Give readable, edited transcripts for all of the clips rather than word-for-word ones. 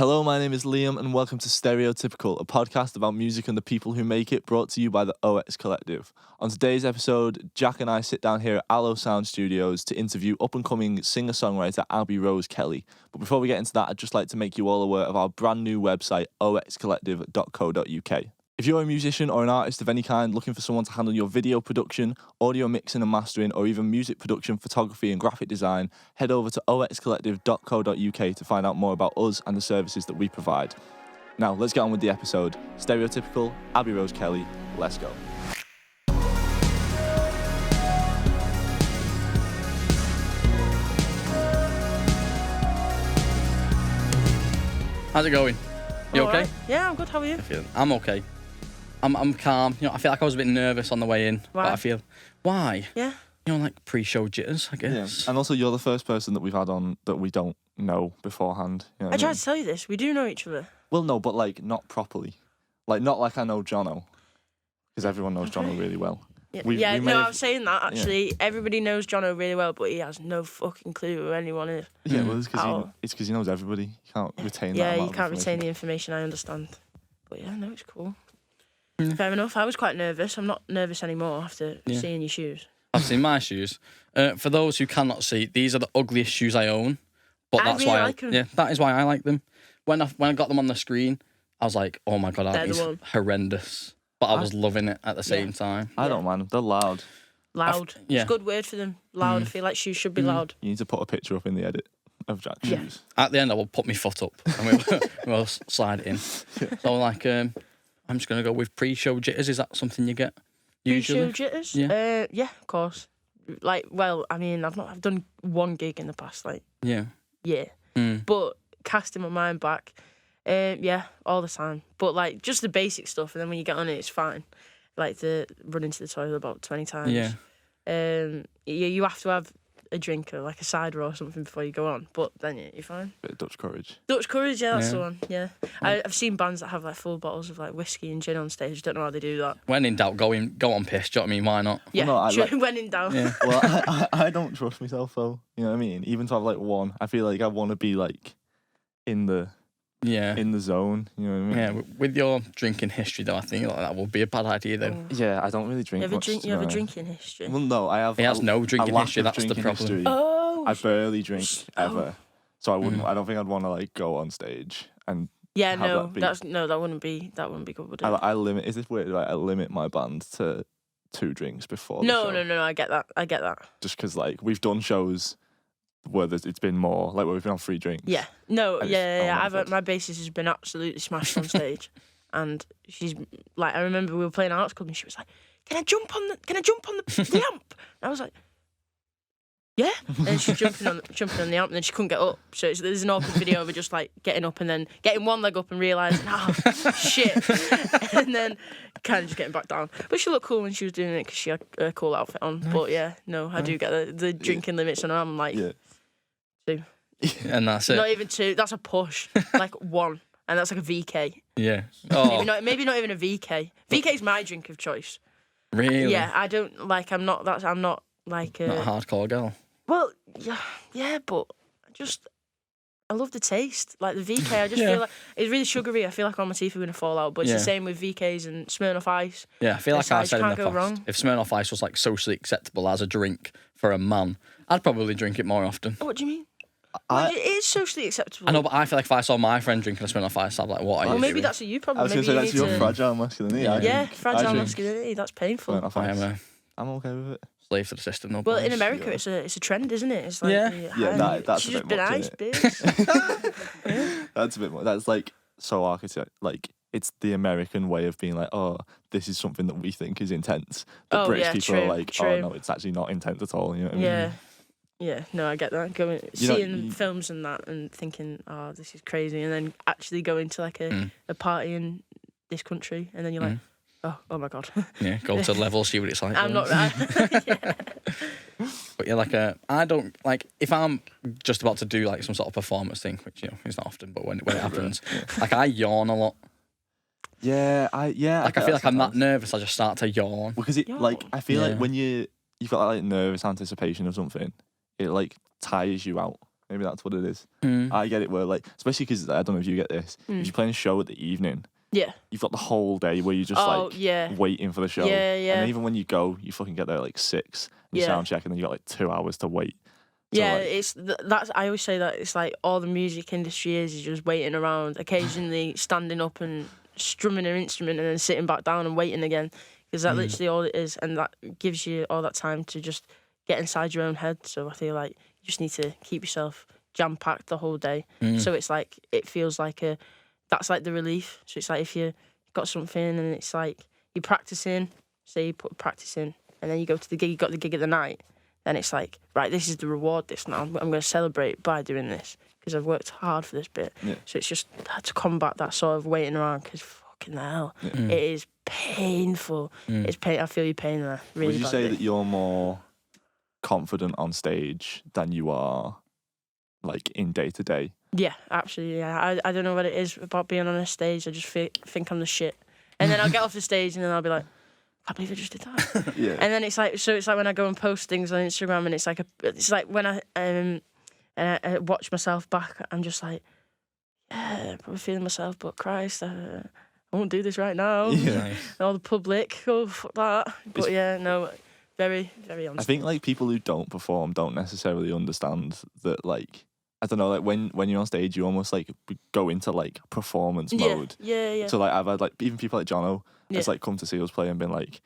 Hello, my name is Liam and welcome to Stereotypical, a podcast about music and the people who make it, brought to you by the OX Collective. On today's episode, Jack and I sit down here at Allo Sound Studios to interview up-and-coming singer-songwriter Abi Rose Kelly. But before we get into that, I'd just like to make you all aware of our brand new website, oxcollective.co.uk. If you're a musician or an artist of any kind looking for someone to handle your video production, audio mixing and mastering, or even music production, photography and graphic design, head over to oxcollective.co.uk to find out more about us and the services that we provide. Now, let's get on with the episode. Stereotypical, Abi Rose Kelly, let's go. How's it going? You okay? Right. Yeah, I'm good. How are you? I'm okay. I'm calm. You know, I feel like I was a bit nervous on the way in. Why? But I feel why? Yeah. You know, like pre-show jitters, I Yeah. guess. And also, you're the first person that we've had on that we don't know beforehand. You know what I tried mean? to tell you this. We do know each other. Well, no, but like not properly. Like not like I know Jono, because everyone knows Jono really well. Yeah, We may I have- was saying that actually. Everybody knows Jono really well, but he has no fucking clue who anyone is. Yeah, well, it's Oh. because he knows everybody. You can't retain that. Yeah, amount you of can't retain the information. information. I understand. But yeah, no, it's cool. Fair enough. I was quite nervous. I'm not nervous anymore after seeing your shoes. I've seen my shoes. For those who cannot see, these are the ugliest shoes I own. But I that's really why like 'em. Yeah, that is why I like them. When I got them on the screen, I was like, oh my god, that They're the is one. horrendous. But I was loving it at the same time. I don't mind them. They're loud. Loud. yeah. It's a good word for them. Loud. I feel like shoes should be loud. You need to put a picture up in the edit of Jack's Yeah. shoes. At the end, I will put my foot up and we'll slide it in. So like, I'm just gonna go with pre-show jitters. Is that something you get usually? Pre-show jitters? Yeah. Yeah, of course. Like, well, I mean, I've done one gig in the past, like, Yeah. year. But casting my mind back, yeah, all the time. But like just the basic stuff, and then when you get on it, it's fine. Like to run into the toilet about 20 times. Yeah. You have to have a drink or like a cider or something before you go on. But then you're fine. Bit of Dutch courage. Dutch courage, yeah, that's Yeah. the one. Yeah, I've seen bands that have like full bottles of like whiskey and gin on stage. Don't know how they do that. When in doubt, go on piss. Do you know what I mean? Why not? Yeah, no, I like- when in doubt. Yeah. Well, I don't trust myself though. You know what I mean? Even to have like one, I feel like I want to be like in the Yeah. zone. You know what I mean? Yeah. With your drinking history, though, I think like, that would be a bad idea, though. Yeah, I don't really drink You have a much. drink. to You have be a honest. drinking history. Well, no, I have. He has no drinking a lack history, of that's the drinking problem. history. Oh, I barely drink ever, so I wouldn't. Mm. I don't think I'd want to like go on stage and. yeah, have no, that be- that wouldn't be good, would it? I limit. Is this weird? Like, I limit my band to 2 drinks before. the No, show. I get that. Just because like we've done shows where it's been more like where we've been on 3 drinks. Yeah, no, I just- yeah. I wanna My bassist has been absolutely smashed on stage, and she's like, I remember we were playing Arts Club, and she was like, "Can I jump on the amp?" And I was like, "Yeah." And she's jumping on the amp, and then she couldn't get up. So there's an awkward video of her just like getting up and then getting one leg up and realising, shit, and then kind of just getting back down. But she looked cool when she was doing it because she had a cool outfit on. But yeah, no, I do get the drinking limits, and I'm like, Yeah. 2. And that's it. Not even 2. That's a push. Like 1, and that's like a VK. Yeah. Oh, Maybe not even a VK. VK is my drink of choice. really? Yeah, I don't like. I'm not like. Not a hardcore girl. Well, yeah, but I love the taste. Like the VK, I just feel like it's really sugary. I feel like all my teeth are gonna fall out. But it's the same with VKs and Smirnoff Ice. Yeah, I feel like I Besides, said in can't the go past, wrong. if Smirnoff Ice was like socially acceptable as a drink for a man, I'd probably drink it more often. What do you mean? Well, it is socially acceptable. I know, but I feel like if I saw my friend drinking a Smirnoff Ice, I'd be like, what are Well, you maybe doing? that's a you I problem. was Maybe gonna say you that's your need to. fragile masculinity. Yeah, fragile drink masculinity. That's painful. Smirnoff I Ice. am a I'm okay with it. slave to the system. No Well, in place. America, yeah. it's a trend, isn't it? It's like Yeah. That's she's a just bit been much, ice, innit? bitch. That's a bit more. That's like so archetype. Like it's the American way of being like, oh, this is something that we think is intense. But Oh, British yeah, people true, are like, true. oh no, it's actually not intense at all. You know what I mean? Yeah. Yeah, no, I get that. You know, Seeing films and that and thinking, oh, this is crazy, and then actually going to like a party in this country, and then you're like, oh my god. Yeah, go to the level, see what it's like. I'm not right. Yeah. But yeah, like I don't like if I'm just about to do like some sort of performance thing, which is not often, but when it happens, like I yawn a lot. Yeah, Like I feel like I'm that nervous, I just start to yawn. because it Yawn. like I feel Yeah. like when you've got like nervous anticipation of something, it like tires you out. Maybe that's what it is. Mm. I get it where, like, especially because I don't know if you get this. If you're playing a show at the evening, Yeah. you've got the whole day where you're just waiting for the show. Yeah, yeah. And then even when you go, you fucking get there at like 6 and you sound check, and then you got like 2 hours to wait. So, Yeah, like, it's that's. I always say that it's like all the music industry is just waiting around, occasionally standing up and strumming an instrument and then sitting back down and waiting again, because that's literally all it is, and that gives you all that time to just get inside your own head. So I feel like you just need to keep yourself jam packed the whole day. So it's like it feels like that's like the relief. So it's like if you got something and it's like you're practicing, say you put practice in, and then you go to the gig, you got the gig of the night. Then it's like, right, this is the reward. This now I'm going to celebrate by doing this because I've worked hard for this bit. Yeah. So it's just to combat that sort of waiting around, because fucking hell, it is painful. It's pain. I feel your pain there. Really. Would you say that you're more confident on stage than you are, like, in day to day? Yeah, absolutely. Yeah. I don't know what it is about being on a stage. I just think I'm the shit, and then I'll get off the stage and then I'll be like, I can't believe I just did that. Yeah. And then it's like when I go and post things on Instagram, and it's like when I watch myself back, I'm just like, yeah, probably feeling myself, but Christ, I won't do this right now. Yeah. All the public, oh fuck that. But yeah, no, very, very honest. I think like people who don't perform don't necessarily understand that, like, I don't know, like when you're on stage, you almost like go into like performance mode. Yeah. So like I've had like even people like Jono that's like come to see us play and been like,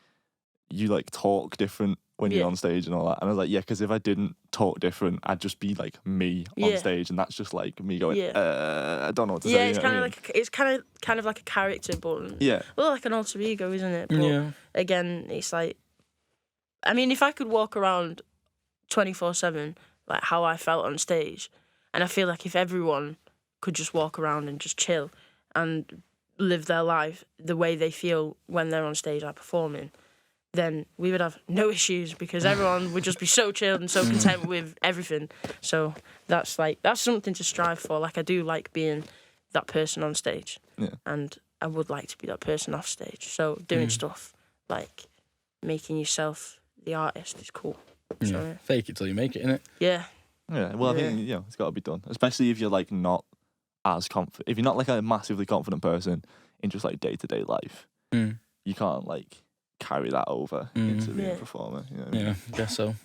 you like talk different when you're on stage and all that. And I was like, yeah, because if I didn't talk different, I'd just be like me on stage, and that's just like me going, I don't know what to say. Yeah, it's kind of like it's kind of like a character, but well, like an alter ego, isn't it? But again, it's like, I mean, if I could walk around 24/7 like how I felt on stage, and I feel like if everyone could just walk around and just chill and live their life the way they feel when they're on stage like performing, then we would have no issues, because everyone would just be so chilled and so content with everything. So that's something to strive for. Like, I do like being that person on stage, and I would like to be that person off stage. So doing stuff like making yourself the artist is cool. So, fake it till you make it, innit? Yeah. Yeah, well, I think it's got to be done, especially if you're like not as confident. If you're not like a massively confident person in just like day to day life, you can't like carry that over into being a performer. You know what I mean? I guess so.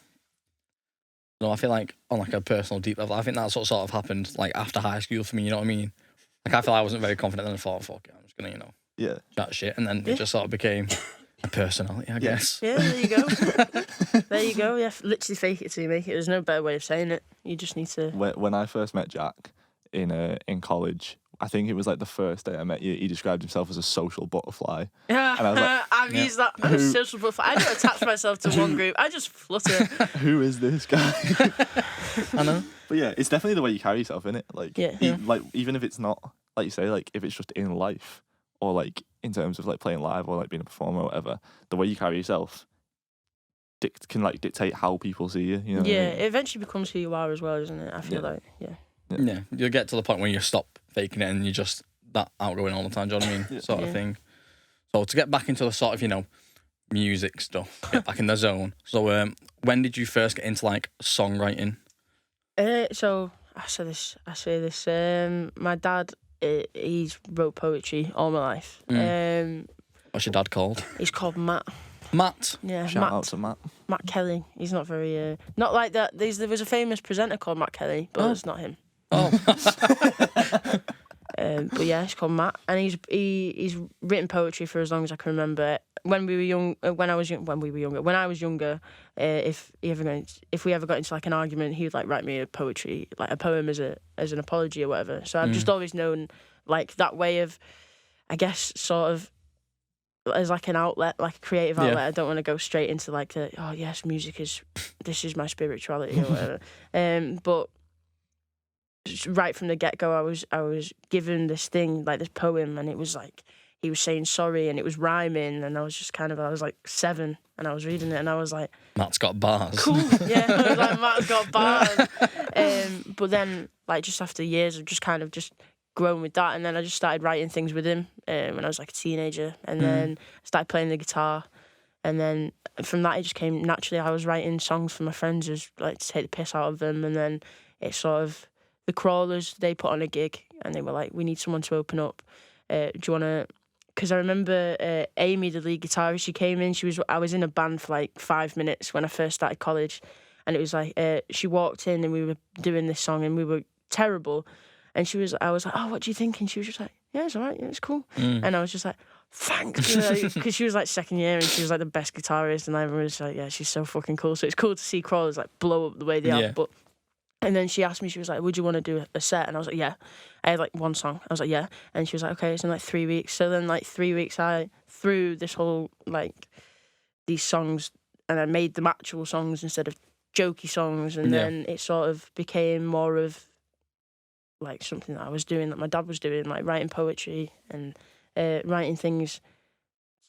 No, I feel like on like a personal deep level, I think that's what sort of happened like after high school for me. You know what I mean? Like, I feel I wasn't very confident, and I thought, fuck it, I'm just gonna chat shit, and then it just sort of became a personality, I guess. Yeah, there you go. There you go. Yeah, literally fake it till you make it. There's no better way of saying it. You just need to. When I first met Jack in college, I think it was like the first day I met you, he described himself as a social butterfly. Yeah, and I was like, I've used that social butterfly. I don't attach myself to one group. I just flutter. Who is this guy? I know. But yeah, it's definitely the way you carry yourself, innit? Like, Yeah. like even if it's not, like you say, like if it's just in life, or like in terms of like playing live or like being a performer or whatever, the way you carry yourself can like dictate how people see you. You know? Yeah, it eventually becomes who you are as well, doesn't it? I feel like, Yeah, you'll get to the point where you stop faking it and you're just that outgoing all the time, do you know what I mean? Sort of thing. So to get back into the sort of, music stuff, get back in the zone. So when did you first get into like songwriting? So I say this. My dad, he's wrote poetry all my life. What's your dad called? He's called Matt. Matt? Yeah, Shout out to Matt. Matt Kelly. He's not very... not like that. There was a famous presenter called Matt Kelly, but it's not him. Oh. But yeah, he's called Matt, and he's written poetry for as long as I can remember. When I was younger, if we ever got into like an argument, he would like write me a poetry, like a poem as an apology or whatever. So I've just always known like that way of, I guess, sort of as like an outlet, like a creative outlet. I don't want to go straight into like this is my spirituality or whatever. But right from the get-go, I was given this thing, like this poem, and it was like he was saying sorry and it was rhyming, and I was like 7 and I was reading it and I was like, Matt's got bars. Cool. Yeah, I was like, Matt's got bars. But then like just after years of just kind of just growing with that, and then I just started writing things with him when I was like a teenager, and then I started playing the guitar, and then from that it just came naturally. I was writing songs for my friends, just like to take the piss out of them, and then it sort of the Crawlers, they put on a gig and they were like, we need someone to open up. Do you want to... Because I remember Amy, the lead guitarist, she came in. I was in a band for like 5 minutes when I first started college. And it was like, she walked in and we were doing this song and we were terrible. And I was like, oh, what do you think? And she was just like, yeah, it's all right. Yeah, it's cool. And I was just like, thanks. Because she was like second year and she was like the best guitarist. And everyone was like, yeah, she's so fucking cool. So it's cool to see Crawlers like blow up the way they have. And then she asked me, she was like, would you want to do a set? And I was like, yeah. I had like one song. I was like, yeah. And she was like, okay, it's in like 3 weeks. So then like 3 weeks I threw this whole like these songs and I made them actual songs instead of jokey songs. And then it sort of became more of like something that I was doing, that my dad was doing, like writing poetry and writing things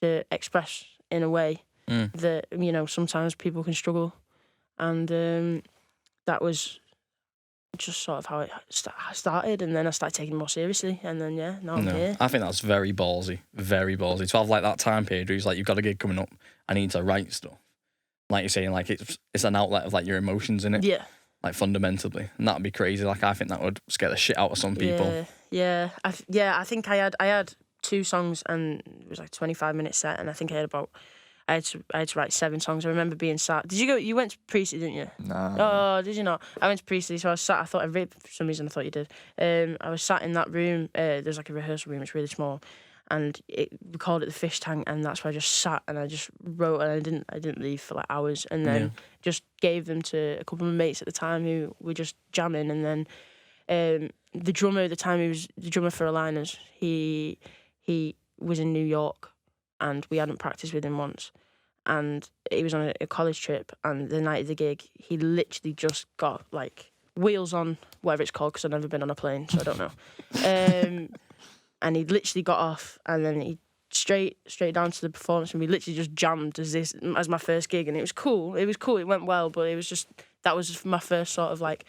to express in a way that, you know, sometimes people can struggle. And that was just sort of how it started, and then I started taking it more seriously, and then now I'm here. I think that's very ballsy to have like that time period where it's like, you've got a gig coming up, I need to write stuff, like you're saying, like it's an outlet of like your emotions in it, like fundamentally, and that'd be crazy. Like I think that would scare the shit out of some people. I think I had 2 songs and it was like 25-minute set, and I think I had to write 7 songs. I remember being sat. You went to Priestley, didn't you? No. Oh, did you not? I went to Priestley, so I was sat. For some reason I thought you did. I was sat in that room. There's like a rehearsal room. It's really small, and we called it the fish tank, and that's where I just sat and I just wrote, and I didn't leave for like hours, and then just gave them to a couple of my mates at the time who were just jamming, and then the drummer at the time, he was the drummer for Aligners. He was in New York, and we hadn't practiced with him once. And he was on a college trip, and the night of the gig, he literally just got like wheels on, whatever it's called, because I've never been on a plane, so I don't know. And he literally got off, and then he straight down to the performance, and we literally just jammed as my first gig, and it was cool. It went well, but it was just, that was my first sort of like,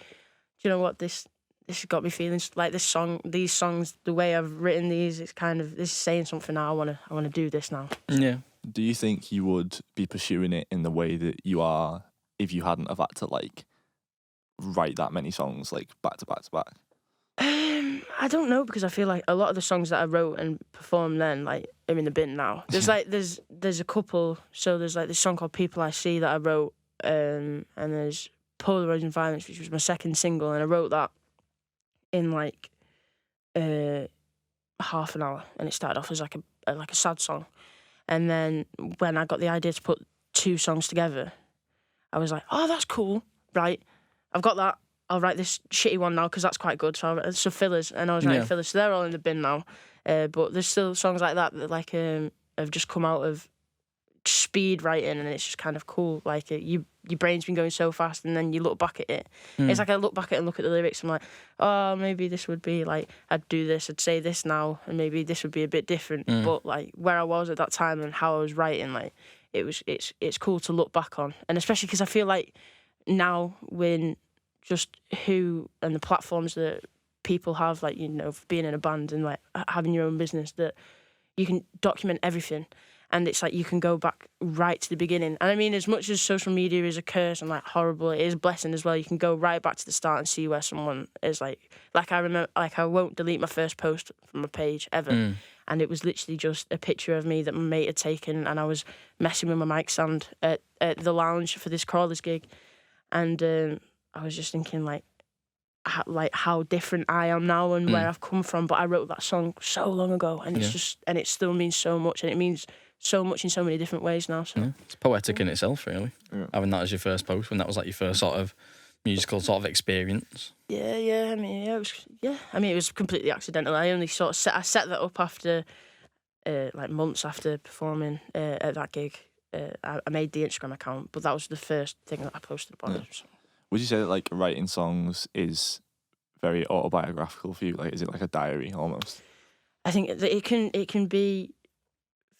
do you know what, this has got me feeling like these songs, the way I've written these, it's kind of, this is saying something now. I want to do this now. Yeah. Do you think you would be pursuing it in the way that you are if you hadn't have had to like write that many songs like back to back to back? I don't know, because I feel like a lot of the songs that I wrote and performed then like are in the bin now. There's like there's a couple. So there's like this song called People I See that I wrote, and there's Polarizing Violence, which was my second single, and I wrote that in like half an hour, and it started off as like a sad song. And then when I got the idea to put 2 songs together, I was like, oh, that's cool, right? I've got that. I'll write this shitty one now because that's quite good. So fillers, and I was writing fillers. So they're all in the bin now. But there's still songs like that like have just come out of speed writing, and it's just kind of cool. Like your brain's been going so fast, and then you look back at it. It's like I look back at it and look at the lyrics. I'm like, oh, maybe this would be like, I'd do this, I'd say this now, and maybe this would be a bit different. But like where I was at that time and how I was writing, like it's cool to look back on, and especially because I feel like now when just who and the platforms that people have, like, you know, being in a band and like having your own business, that you can document everything. And it's like you can go back right to the beginning. And I mean, as much as social media is a curse and like horrible, it is a blessing as well. You can go right back to the start and see where someone is like I remember, like I won't delete my first post from my page ever. And it was literally just a picture of me that my mate had taken, and I was messing with my mic stand at the lounge for this Crawlers gig. And I was just thinking like how different I am now and where I've come from. But I wrote that song so long ago, and it's just, and it still means so much, and it means so much in so many different ways now. So it's poetic in itself, really. Having that as your first post, when that was like your first sort of musical sort of experience. I mean, it was completely accidental. I only sort of set that up after like months after performing at that gig. I made the Instagram account, but that was the first thing that I posted about it. So. Would you say that like writing songs is very autobiographical for you? Like, is it like a diary almost? I think that it can be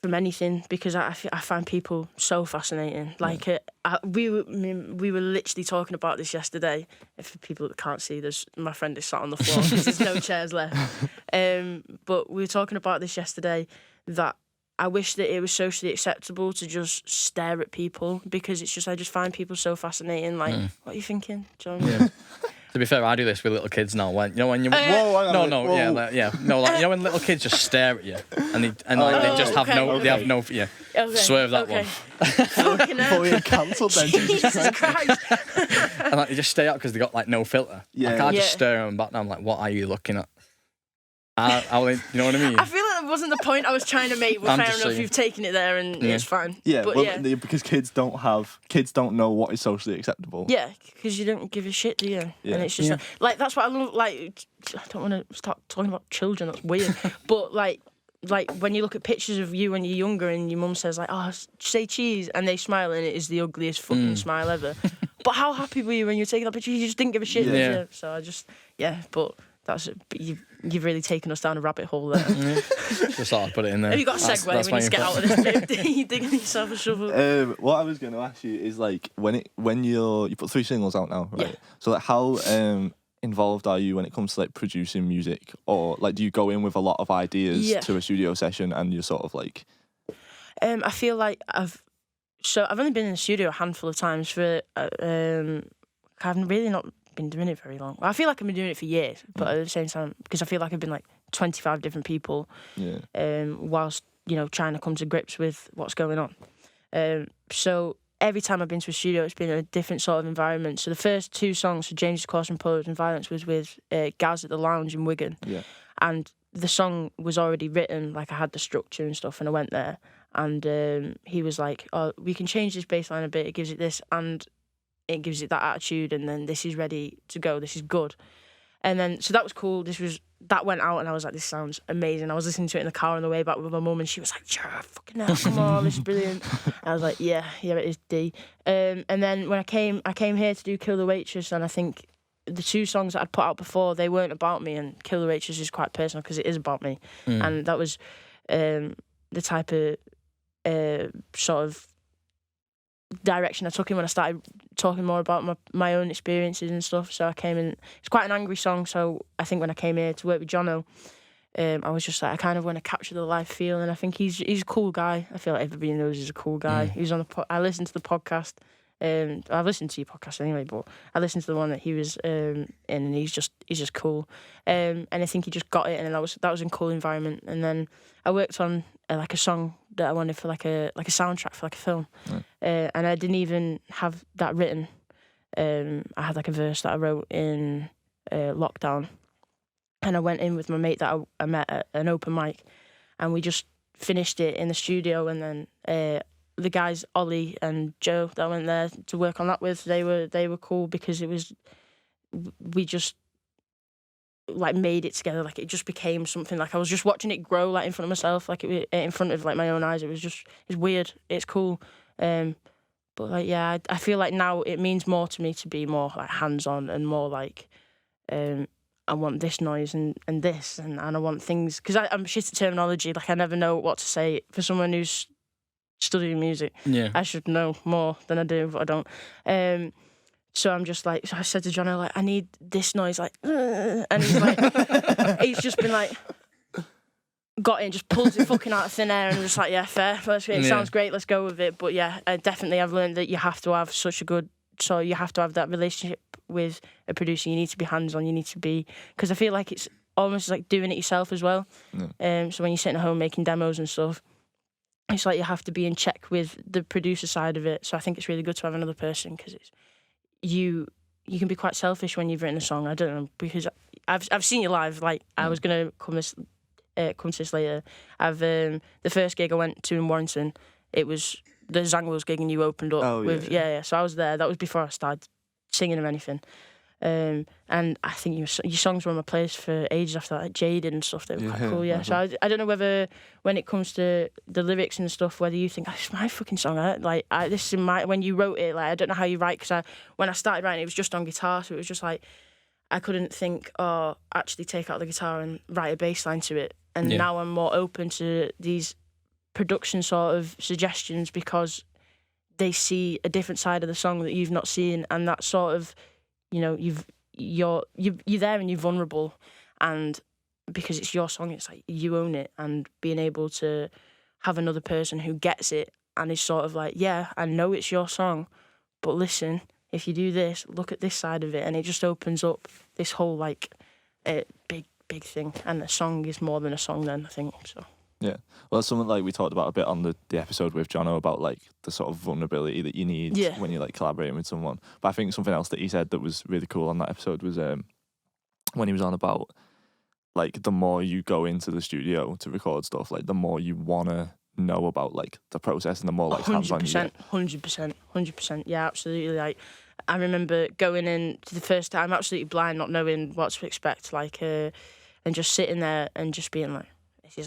from anything, because I find people so fascinating. Like we were literally talking about this yesterday. For people that can't see, my friend is sat on the floor because there's no chairs left. But we were talking about this yesterday, that I wish that it was socially acceptable to just stare at people, because it's just, I just find people so fascinating. Like, what are you thinking? Do you know what I mean? To be fair, I do this with little kids now. When when you Whoa, hang on, no, whoa. yeah, when little kids just stare at you and they just have okay. they have no swerve that one. Fucking hell. Before we get cancelled then. Jesus Christ. And they just stay out because they got no filter. Yeah. I can't just Yeah. stare at them back. Now I'm like, what are you looking at? You know what I mean? I feel like that wasn't the point I was trying to make, but I'm fair just enough, saying. you've taken it there and it's fine. Yeah, but well, because kids don't know what is socially acceptable. yeah, because you don't give a shit, do you? Yeah. And it's just like that's what I love. Like, I don't want to start talking about children. That's weird. But like when you look at pictures of you when you're younger, and your mum says like, "Oh, say cheese," and they smile, and it is the ugliest fucking smile ever. But how happy were you when you were taking that picture? You just didn't give a shit. Yeah. Did you? So I just but that's it. But you've really taken us down a rabbit hole there. Just thought I'd put it in there. Have you got a segue That's when you my get out of this bit? You digging yourself a shovel? What I was going to ask you is like when you put 3 singles out now, right? Yeah. So like how involved are you when it comes to like producing music, or like do you go in with a lot of ideas to a studio session and you're sort of like? I feel like I've only been in the studio a handful of times for I've really not been doing it very long. Well, I feel like I've been doing it for years, but at the same time, because I feel like I've been like 25 different people, whilst trying to come to grips with what's going on. So every time I've been to a studio, it's been a different sort of environment. So the first 2 songs for James Caution Poetry and Violence was with Gaz at the Lounge in Wigan, and the song was already written. Like I had the structure and stuff, and I went there, and he was like, "Oh, we can change this bass line a bit. It gives it this and." It gives it that attitude, and then this is ready to go. This is good, and then so that was cool. That went out, and I was like, this sounds amazing. I was listening to it in the car on the way back with my mum, and she was like, "Yeah, fucking hell, come on, this is brilliant." I was like, "Yeah, it is D." And then when I came here to do Kill the Waitress, and I think the 2 songs that I'd put out before, they weren't about me, and Kill the Waitress is quite personal because it is about me, and that was the type of sort of direction I took in when I started talking more about my own experiences and stuff. So I came in, it's quite an angry song, so I think when I came here to work with Jono, I was just like, I kind of want to capture the live feel, and I think he's a cool guy. I feel like everybody knows he's a cool guy. He's on I listened to the podcast, I've listened to your podcast anyway, but I listened to the one that he was in, and he's just cool, and I think he just got it, and that was in a cool environment. And then I worked on like a song that I wanted for like a soundtrack for like a film, and I didn't even have that written. I had like a verse that I wrote in lockdown, and I went in with my mate that I met at an open mic, and we just finished it in the studio. And then the guys Ollie and Joe that I went there to work on that with, they were cool because we just like made it together. Like it just became something. Like I was just watching it grow like in front of myself, like it in front of like my own eyes. It's weird. It's cool. But like yeah, I feel like now it means more to me to be more like hands-on and more like I want this noise and this and I want things, because I'm shit at terminology. Like I never know what to say. For someone who's studying music, I should know more than I do, but I don't. So I'm just like, so I said to Jono, like, I need this noise, like, and he's like, he's just been like, got in, just pulls it fucking out of thin air, and I'm just like, yeah, fair, it sounds great, let's go with it. But yeah, definitely I've learned that you have to have you have to have that relationship with a producer. You need to be hands-on, you need to be, because I feel like it's almost like doing it yourself as well. So when you're sitting at home making demos and stuff, it's like you have to be in check with the producer side of it. So I think it's really good to have another person, because it's, you can be quite selfish when you've written a song. I don't know, because I've seen you live. Like I was gonna come to this later. The first gig I went to in Warrington, it was the Zangwills gig, and you opened up with yeah. So I was there. That was before I started singing or anything. And I think your songs were on my playlist for ages after that, like Jaded and stuff. They were quite cool, yeah. So I don't know whether, when it comes to the lyrics and stuff, whether you think, oh, it's my fucking song. This is my, when you wrote it, like, I don't know how you write, because when I started writing, it was just on guitar, so it was just like, I couldn't think, oh, actually take out the guitar and write a bass line to it. And now I'm more open to these production sort of suggestions, because they see a different side of the song that you've not seen, and that sort of, you know, you're there and you're vulnerable, and because it's your song, it's like you own it, and being able to have another person who gets it and is sort of like, yeah, I know it's your song, but listen, if you do this, look at this side of it, and it just opens up this whole like big thing. And a song is more than a song then, I think. So Yeah, well, that's something like we talked about a bit on the episode with Jono about like the sort of vulnerability that you need when you're like collaborating with someone. But I think something else that he said that was really cool on that episode was when he was on about like the more you go into the studio to record stuff, like the more you wanna know about like the process and the more like hands-on you get. 100%. Yeah, absolutely. Like I remember going in to the first time absolutely blind, not knowing what to expect, like and just sitting there and just being like, this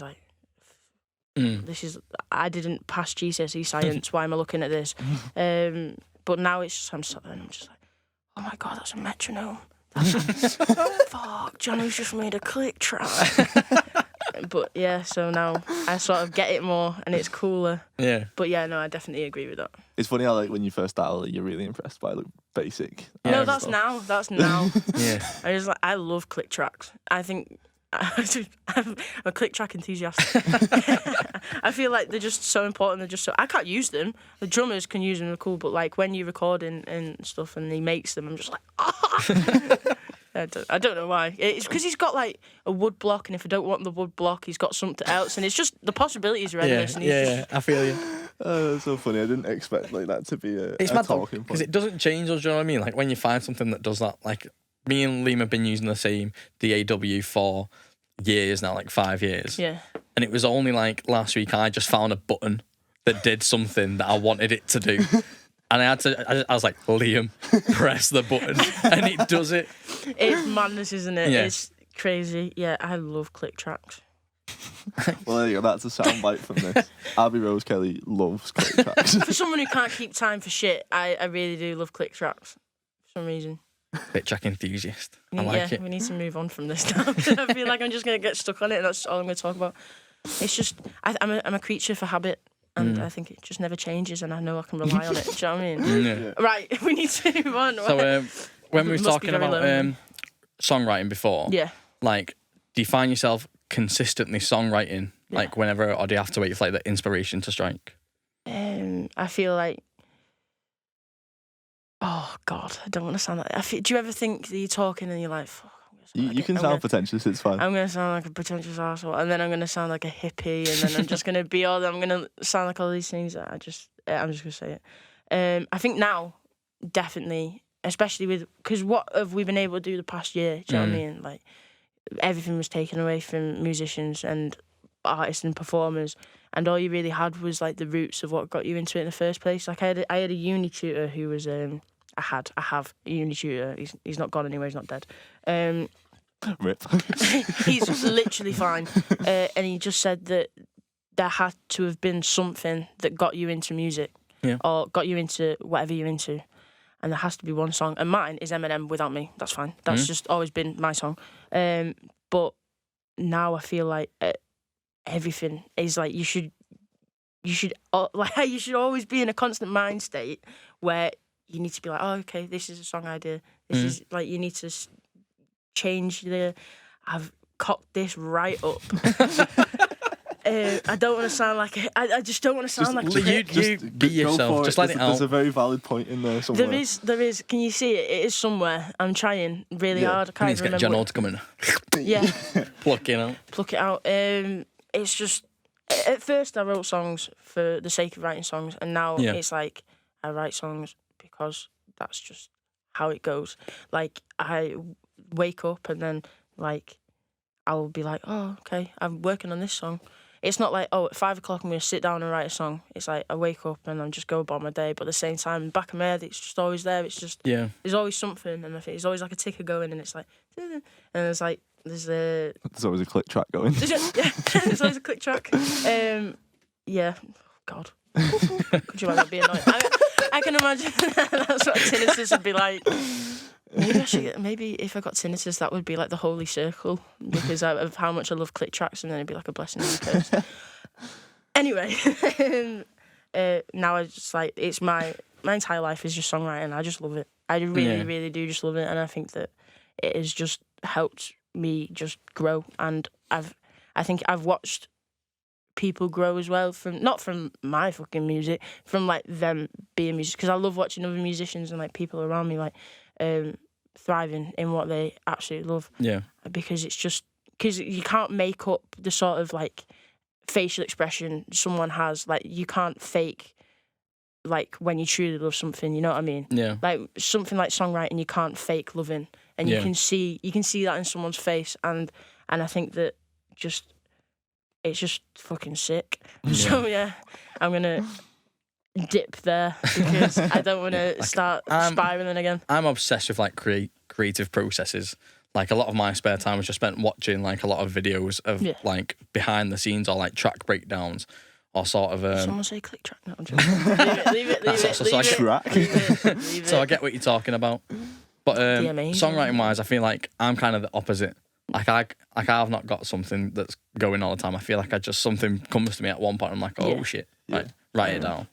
is I didn't pass GCSE science. Why am I looking at this? But now it's just I'm sat there and I'm just like, oh my god, that's a metronome. Fuck, Johnny's just made a click track. But yeah, so now I sort of get it more and it's cooler. Yeah. But yeah, no, I definitely agree with that. It's funny how like when you first start, like, you're really impressed by like basic. No, that's stuff. now. Yeah. I love click tracks. I think I'm a click track enthusiast. I feel like they're just so important. They're just so I can't use them. The drummers can use them. They're cool, but like when you're recording and stuff, and he makes them, I'm just like, I don't know why. It's because he's got like a wood block, and if I don't want the wood block, he's got something else, and it's just the possibilities are endless. Yeah, I feel you. Oh, that's so funny. I didn't expect like that to be a It's mad talking because point. it doesn't change us. Do you know what I mean? Like when you find something that does that, like me and Liam have been using the same DAW for years now, like 5 years. Yeah. And it was only like last week I just found a button that did something that I wanted it to do. And I was like, Liam, press the button. And it does it. It's madness, isn't it? Yeah. It's crazy. Yeah, I love click tracks. Well, there you go. That's a soundbite from this. Abi Rose Kelly loves click tracks. For someone who can't keep time for shit, I really do love click tracks for some reason. Click track enthusiast. I like it. We need to move on from this now. I feel like I'm just going to get stuck on it and that's all I'm going to talk about. It's just, I'm a creature for habit and I think it just never changes and I know I can rely on it. Do you know what I mean? Yeah. Right, we need to move on. So when we were Must be talking very about lonely. songwriting before, Yeah. like, do you find yourself consistently songwriting, like whenever, or do you have to wait for like the inspiration to strike? I feel like, oh God, I don't want to sound like that. Do you ever think that you're talking and you're like, fuck, You can sound pretentious, it's fine. I'm going to sound like a pretentious asshole, and then I'm going to sound like a hippie, and then I'm just going to be all, I'm going to sound like all these things that I'm just going to say it. I think now, definitely, especially with, because what have we been able to do the past year, do you know what I mean? Like, everything was taken away from musicians and artists and performers, and all you really had was, like, the roots of what got you into it in the first place. Like, I had a uni tutor who was, I have a uni tutor, he's not gone anywhere, he's not dead. Rip. He's literally fine. And he just said that there had to have been something that got you into music or got you into whatever you're into. And there has to be one song. And mine is Eminem, Without Me. That's fine. That's just always been my song. But now I feel like everything is like you should always be in a constant mind state where you need to be like, oh, okay, this is a song idea. This is like, you need to change I've cocked this right up. I don't want to sound like I just don't want to sound like a prick. You be yourself. Just let it out. There's a very valid point in there somewhere. There is. Can you see it? It is somewhere. I'm trying really hard. I You can't need to even get remember. John to come in. Yeah, Pluck it out. pluck it out. It's just at first I wrote songs for the sake of writing songs, and now it's like I write songs because that's just how it goes. Like I wake up and then like I'll be like, oh, okay, I'm working on this song. It's not like, oh, at 5 o'clock I'm going to sit down and write a song. It's like I wake up and I just go about my day, but at the same time, in the back of my head, it's just always there. It's just, there's always something, and I think there's always like a ticker going, and it's like, and there's like, there's always a click track going. there's always a click track. Yeah, God. Could you imagine being annoying? I can imagine that's what tinnitus would be like. Maybe if I got tinnitus, that would be like the holy circle because of how much I love click tracks, and then it'd be like a blessing and a curse. Anyway, now I just like it's my entire life is just songwriting. I just love it. I really, really do just love it, and I think that it has just helped me just grow. And I think I've watched people grow as well from not from my fucking music, from like them being musicians. Because I love watching other musicians and like people around me like thriving in what they absolutely love. Yeah. Because it's just because you can't make up the sort of like facial expression someone has. Like you can't fake like when you truly love something. You know what I mean? Yeah. Like something like songwriting, you can't fake loving, and you can see that in someone's face, and I think that it's just fucking sick. Yeah. So yeah, I'm gonna dip there because I don't want to start spiraling again. I'm obsessed with like creative processes. Like a lot of my spare time was just spent watching like a lot of videos of like behind the scenes or like track breakdowns or sort of. Someone say click track. No, I'm joking. leave it. So I get what you're talking about, but songwriting wise, I feel like I'm kind of the opposite. Like I've not got something that's going all the time. I feel like something comes to me at one point. I'm like, oh shit, like write it down.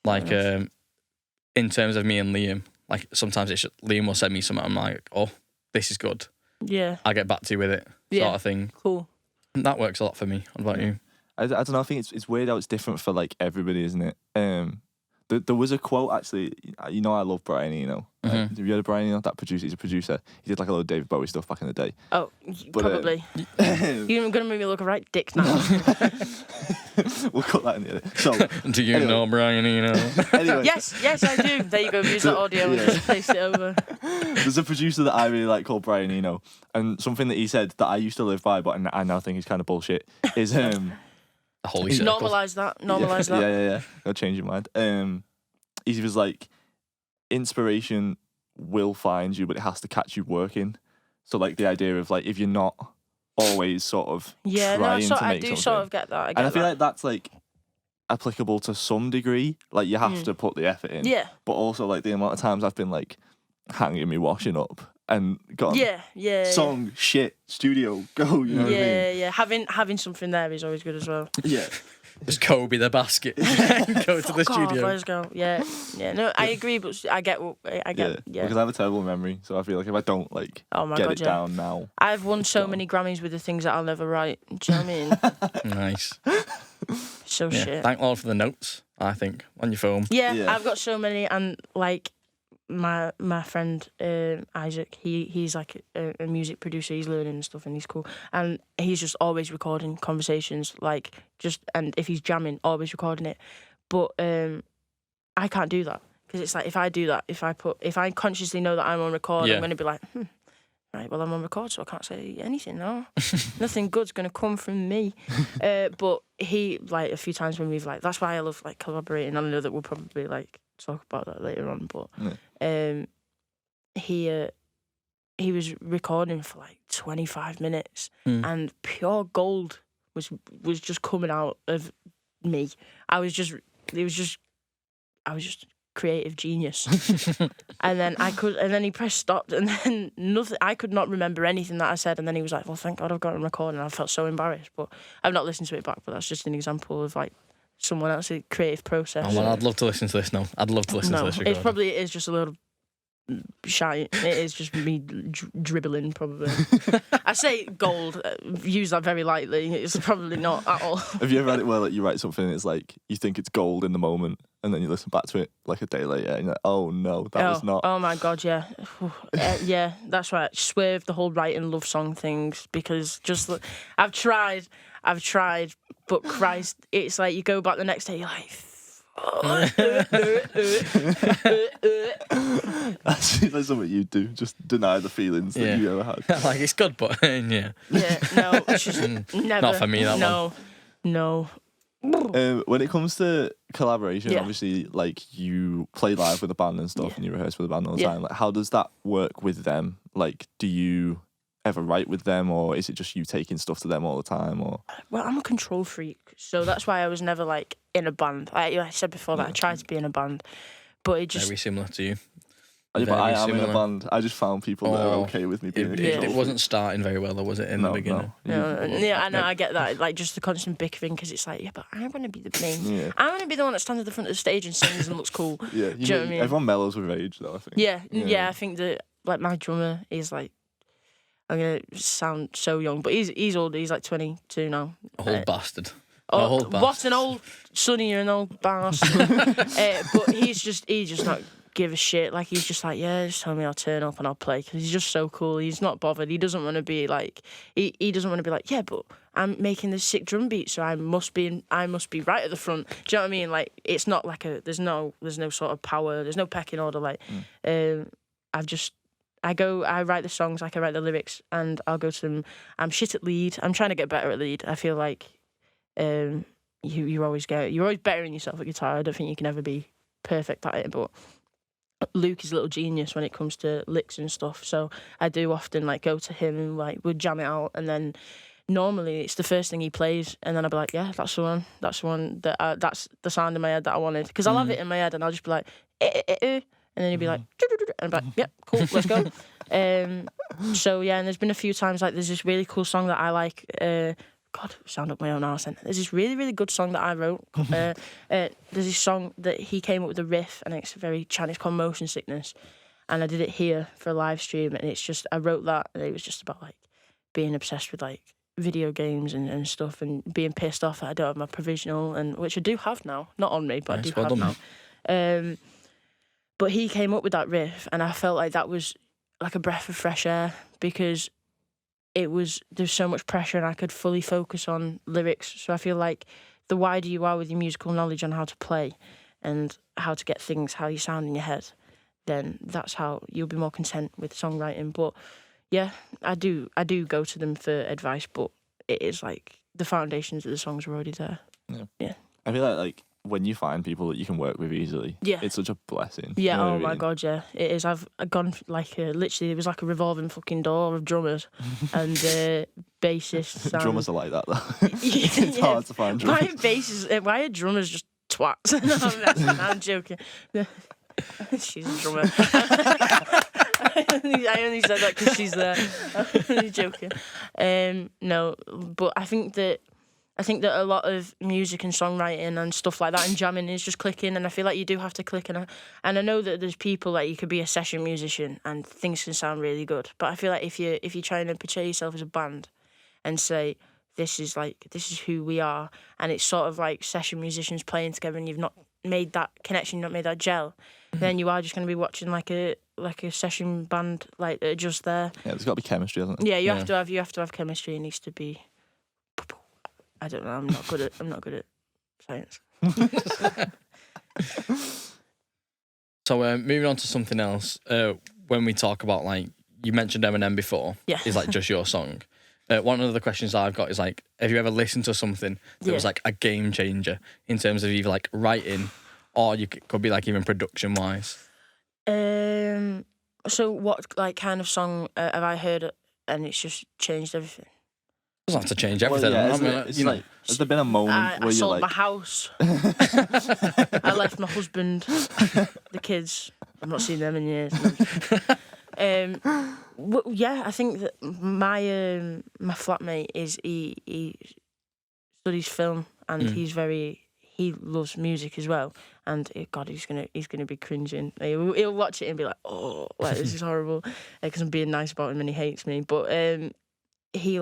Like in terms of me and Liam, like sometimes Liam will send me something. I'm like, oh, this is good. Yeah, I'll get back to you with it, sort of thing. Cool. And that works a lot for me. What about you? I don't know. I think it's weird how it's different for like everybody, isn't it? There was a quote actually. You know, I love Brian Eno. Have you heard of Brian Eno? That producer. He's a producer. He did like a lot of David Bowie stuff back in the day. Oh, probably. You're gonna make me look a right dick now. We'll cut that in the edit. So, do you know Brian Eno? Anyway. Yes, I do. There you go. Use that audio and just place it over. There's a producer that I really like called Brian Eno, and something that he said that I used to live by, but I now think is kind of bullshit. Is holy shit. Normalise that. Normalise that. Yeah. I'll change your mind. He was like, inspiration will find you, but it has to catch you working. So like the idea of like if you're not always sort of trying to make I do something. sort of get that. I feel like that's like applicable to some degree. Like you have to put the effort in. Yeah. But also like the amount of times I've been like hanging me washing up and gone. Song, shit, studio, go. You know what I mean? Yeah. Having something there is always good as well. Yeah. Just Kobe the basket. Go to the studio. Let's go. Yeah. No, I agree, but I get. Yeah. Because I have a terrible memory, so I feel like if I don't like get it down now. I've won so many Grammys with the things that I'll never write. Do you know what I mean? Nice. So shit. Thank Lord for the notes. I think on your phone. Yeah, I've got so many, and like my friend Isaac, he's like a music producer. He's learning and stuff, and he's cool. And he's just always recording conversations, like and if he's jamming, always recording it. But I can't do that because it's like if I do that, if I consciously know that I'm on record, I'm gonna be like, right, well I'm on record, so I can't say anything now. Nothing good's gonna come from me. But he like a few times when we've like that's why I love like collaborating. I know that we'll probably like talk about that later on, but he was recording for like 25 minutes and pure gold was just coming out of me. I was just creative genius. and then he pressed stop and then nothing. I could not remember anything that I said, and then he was like, well, thank God I've got it on recording. I felt so embarrassed, but I've not listened to it back, but that's just an example of like someone else's creative process. Oh, well, I'd love to listen to this now. I'd love to listen to this recording. It is just a little shite. It is just me dribbling, probably. I say gold, use that very lightly. It's probably not at all. Have you ever had it where like, you write something and it's like, you think it's gold in the moment, and then you listen back to it like a day later and you're like, oh no, that was not. Oh my God, yeah. Yeah, that's right. Swerve the whole writing love song things, because just I've tried, but Christ, it's like you go back the next day, you're like, that's like something you do, just deny the feelings that you ever had. Like it's good, but yeah, no, it's just never. Not for me, that one. No. When it comes to collaboration, obviously, like you play live with a band and stuff, and you rehearse with a band all the time. Like, how does that work with them? Like, do you ever write with them, or is it just you taking stuff to them all the time? Or well, I'm a control freak, so that's why I was never like in a band. I said before that I tried to be in a band, but it just very similar to you. But I am in a band. I just found people that are okay with me being a control freak. It wasn't starting very well, though, was it, in the beginning? No. Yeah, I know, I get that. Like, just the constant bickering, because it's like, but I want to be the main. Yeah. I want to be the one that stands at the front of the stage and sings and looks cool. Yeah, do you know what I mean? Everyone mellows with age, though, I think. Yeah, I think that, like, my drummer is, like, I'm going to sound so young, but he's old. He's, like, 22 now. Old bastard. Old bastard. What an old Sonny, you're an old bastard. But he just not give a shit. Like, he's just like, yeah, just tell me I'll turn up and I'll play, because he's just so cool. He's not bothered. He doesn't want to be like, he doesn't want to be like, yeah, but I'm making this sick drum beat, so I must be right at the front. Do you know what I mean? Like, it's not like there's no sort of power, there's no pecking order. Like, I write the songs, like I write the lyrics, and I'll go to them. I'm shit at lead. I'm trying to get better at lead. I feel like you're always bettering yourself at guitar. I don't think you can ever be perfect at it, but Luke is a little genius when it comes to licks and stuff. So I do often like go to him and like we'll jam it out, and then normally it's the first thing he plays, and then I'll be like, yeah, that's the one that that's the sound in my head that I wanted, because I'll have it in my head and I'll just be like, and then he'll be like, and I'm like, yeah, cool, let's go. So yeah, and there's been a few times like there's this really cool song that I like. God, sound up my own arse then. There's this really, really good song that I wrote. There's this song that he came up with a riff, and it's very Chinese, called Motion Sickness. And I did it here for a live stream, and it's just, I wrote that, and it was just about like being obsessed with like video games and stuff, and being pissed off that I don't have my provisional, and which I do have now. Not on me, but nice, I do have now. But he came up with that riff, and I felt like that was like a breath of fresh air, because there's so much pressure, and I could fully focus on lyrics. So I feel like the wider you are with your musical knowledge on how to play and how to get things, how you sound in your head, then that's how you'll be more content with songwriting. But yeah, I do go to them for advice, but it is like the foundations of the songs are already there. Yeah. I feel like when you find people that you can work with easily, it's such a blessing. Yeah, you know oh my God, yeah, it is. I've gone like literally, it was like a revolving fucking door of drummers and bassists. And... Drummers are like that though. It's hard to find drummers. Why are drummers just twats? No, I'm joking. She's a drummer. I only said that because she's there. I'm only joking. No, but I think that a lot of music and songwriting and stuff like that and jamming is just clicking, and I feel like you do have to click. And I know that there's people like you could be a session musician and things can sound really good, but I feel like if you're trying to portray yourself as a band and say this is who we are, and it's sort of like session musicians playing together, and you've not made that connection, you've not made that gel, then you are just going to be watching like a session band like just there. Yeah, there's got to be chemistry, hasn't it? Yeah, you have to have chemistry. It needs to be. I don't know. I'm not good at science. So moving on to something else. When we talk about like you mentioned Eminem before, is like just your song. One of the questions I've got is like, have you ever listened to something that was like a game changer in terms of either like writing, or could be like even production wise? So what like kind of song have I heard and it's just changed everything? It doesn't have to change everything. Has there been a moment where I you're sold like... my house. I left my husband, the kids. I've not seen them in years. Yeah, I think that my flatmate he studies film, and he loves music as well. And God, he's gonna be cringing. He'll watch it and be like, oh, like this is horrible, because I'm being nice about him and he hates me. But he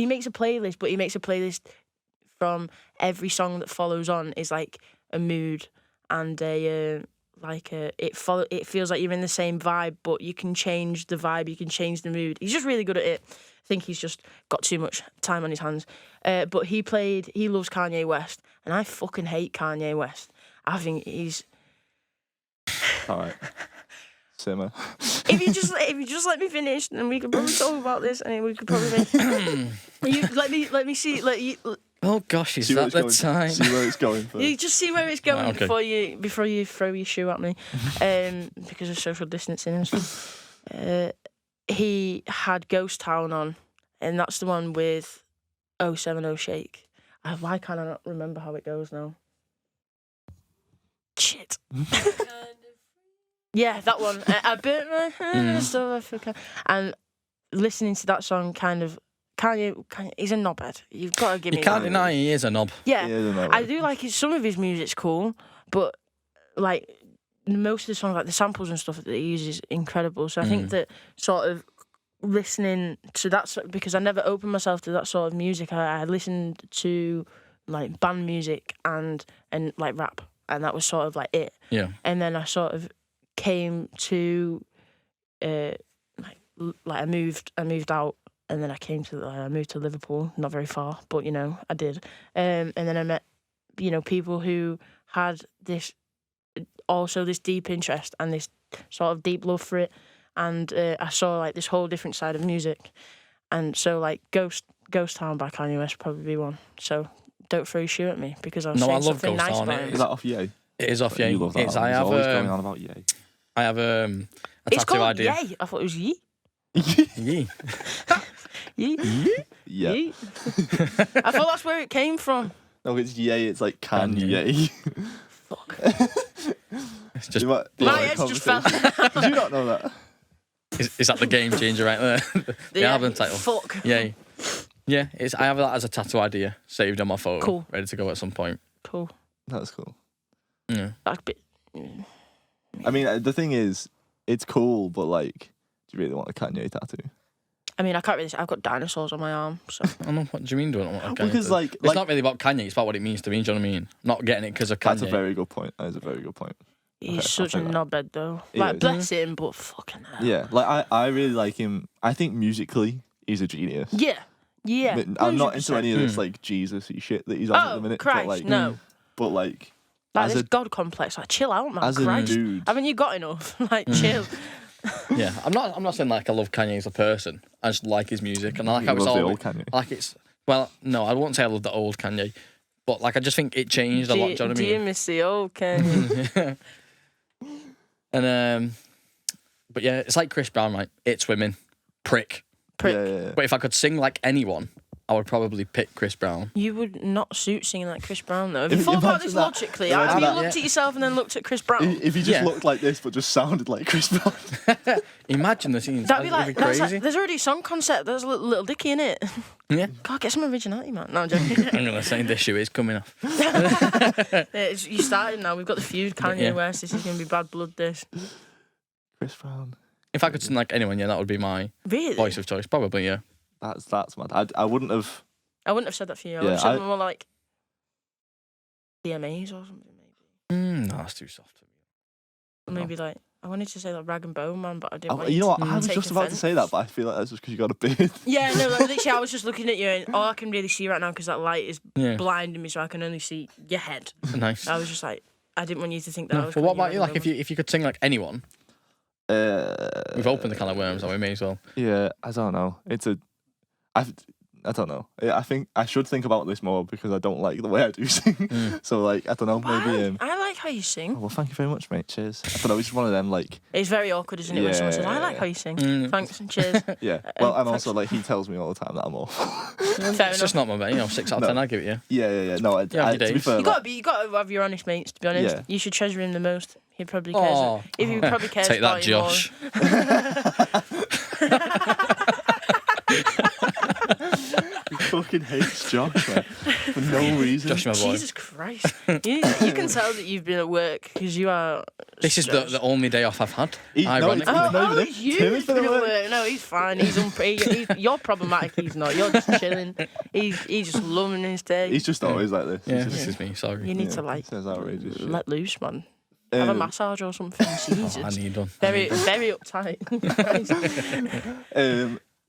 makes a playlist, but he makes a playlist from every song that follows on is like a mood and it feels like you're in the same vibe, but you can change the vibe, you can change the mood. He's just really good at it. I think he's just got too much time on his hands. But he loves Kanye West, and I fucking hate Kanye West. I think he's all right. Simmer. If you just let me finish, then we could probably talk about this, and we could probably let me see. Oh gosh, is that the time? See where it's going first. You just see where it's going before you throw your shoe at me, because of social distancing and stuff. He had Ghost Town on, and that's the one with 070 Shake. Why can't I not remember how it goes now? Shit. Yeah, that one. I burnt my so I feel and listening to that song kind of Kanye, he's a knobhead. You've got to give me. You can't deny he is a knob. Yeah, I do like some of his music's cool, but like most of the songs, like the samples and stuff that he uses, is incredible. So I think that sort of listening to that because I never opened myself to that sort of music. I listened to like band music and like rap, and that was sort of like it. Yeah. And then I sort of came to like I moved out, and then I moved to Liverpool, not very far, but I did. And then I met people who had this deep interest and this sort of deep love for it, and I saw like this whole different side of music, and so like Ghost Town by Kanye West would probably be one. So don't throw your shoe at me because I was saying something nice about him. Is that off Ye? It is off Ye. You love that album. He's always going on about Ye. I have a It's tattoo called idea. Ye. I thought it was Ye. Ye. Ye. Yeah. Ye. I thought that's where it came from. No, it's Ye. It's like Kanye. Fuck. It's just My head just fell down. Did you not know that? Is that the game changer right there? The album title. Fuck. Yay. Yeah, I have that as a tattoo idea saved on my phone. Cool. Ready to go at some point. Cool. That's cool. Yeah. That's a bit. I mean, the thing is, it's cool, but like, do you really want a Kanye tattoo? I mean, I can't really say I've got dinosaurs on my arm, so. I don't know, what do you mean doing it? Because like, it's not really about Kanye, it's about what it means to me, do you know what I mean? Not getting it because of Kanye. That's a very good point. That is a very good point. He's such a knobhead, though. He Like, is. bless him, but fucking hell. Yeah, like I really like him. I think musically, he's a genius. Yeah. Yeah. I'm not into 100%. any of this like Jesus-y shit that he's on at the minute. Christ, but, like, no. But like, Like, as this a God complex. Like, chill out, man. as a Christ. dude, Haven't you got enough? Like, chill. Yeah, I'm not saying like I love Kanye as a person. I just like his music and I like you how it's love the all. old Kanye. I like it's well, no, I won't say I love the old Kanye, but like I just think it changed a lot. Do you know what I Do you mean? miss the old Kanye? And but yeah, it's like Chris Brown, right? It's women, prick. Prick. Yeah. But if I could sing like anyone, I would probably pick Chris Brown. You would not suit singing like Chris Brown, though. Have you If- thought about imagine this that. logically? Imagine Have you that. looked at yourself and then looked at Chris Brown? If he just Yeah. looked like this but just sounded like Chris Brown. Imagine the scenes. That'd be That'd like, be that's crazy. like, there's already a song concept. There's a little Dicky in it. Yeah. God, get some originality, man. No, I'm joking. I'm gonna say this shoe is coming off. You started now. We've got the feud. Kanye Yeah. West. This is going to be bad blood. This. Chris Brown. If I could sing like anyone, yeah, that would be my Really? voice of choice. Probably, yeah. That's mad. I wouldn't have. I wouldn't have said that for you. I Yeah, would have said I- more like DMAs or something, maybe. No, that's too soft for me. Or maybe like, I wanted to say like Rag and Bone Man, but I didn't want You know what? to I was take just about to offence. say that, but I feel like that's just because you got a beard. Yeah, no, like, literally, I was just looking at you, and all I can really see right now, because that light is Yeah. blinding me, so I can only see your head. Nice. I was just like, I didn't want you to think that I No, was. but what calling about you? Like, if you could sing like anyone, we've opened the can of worms, so we may as well. Yeah, I don't know. I don't know. I think I should think about this more because I don't like the way I do sing. So like, I don't know. Maybe. I like how you sing. Oh, well, thank you very much, mate. Cheers. I don't know. It's just one of them. Like, It's very awkward, isn't it, when someone says, I like Yeah. how you sing. Thanks and cheers. yeah. Well, and also like he tells me all the time that I'm awful. Fair It's just enough. not my bet. 6 out of 10, I'd give it you. Yeah. No, have your to be days. fair, You gotta have your honest mates, to be honest. Yeah. You should treasure him the most. He probably cares. Aw. If he probably cares Take about that, you more. Josh. he fucking hates Josh, man, for no reason. Josh, my boy. Jesus Christ. You can tell that you've been at work because you are. This is the only day off I've had. No, Ironically. it's- not even him. It's you Tim who's has been been at at work. work. No, he's fine. You're problematic. He's not. You're just chilling. He's just loving his day. He's just always like this. Yeah, He's this just, is me. Sorry. You need to like says outrageous shit. let loose, man. Have a Um, massage or something. Jesus. I need one. Very uptight.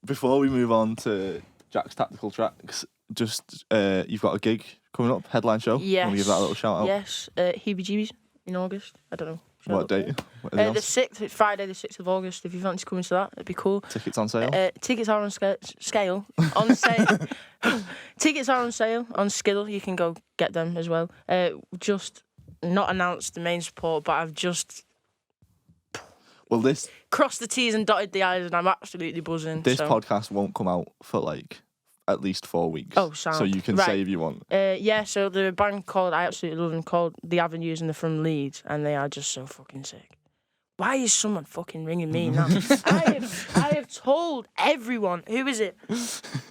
Before we move on to Jack's tactical tracks, just you've got a gig coming up, headline show. Yes. Want to give that a little shout out? Yes. Heebie-jeebies in August. I don't know. Should I What look date? up? What are they on? The 6th. It's Friday, the 6th of August. If you fancy coming to that, it'd be cool. Tickets on sale. Tickets are on scale. On sale. Tickets are on sale on Skiddle. You can go get them as well. Just not announced the main support, but I've just Well, this crossed the T's and dotted the I's, and I'm absolutely buzzing. so. podcast won't come out for like at least 4 weeks. Oh, sound. So you can Right. say if you want. Yeah, so the band called, I absolutely love them, called The Avenues, and they're from Leeds, and they are just so fucking sick. Why is someone fucking ringing me now? I have told everyone. Who is it?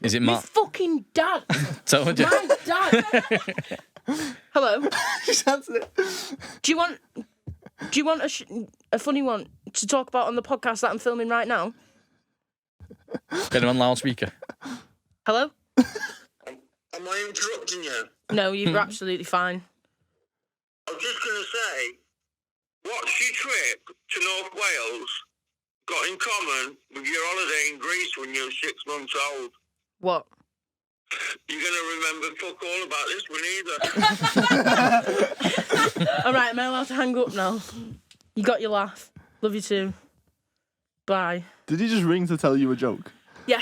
Is it My Matt? fucking dad. Told you. My dad. Hello. Just answer it. Do you want a funny one to talk about on the podcast that I'm filming right now? Get him on loudspeaker. Hello? Am I interrupting you? No, you're absolutely fine. I was just going to say, what's your trip to North Wales got in common with your holiday in Greece when you were 6 months old? What? You're going to remember fuck all about this one either. All right, am I allowed to hang up now? You got your laugh. Love you too. Bye. Did he just ring to tell you a joke? Yeah.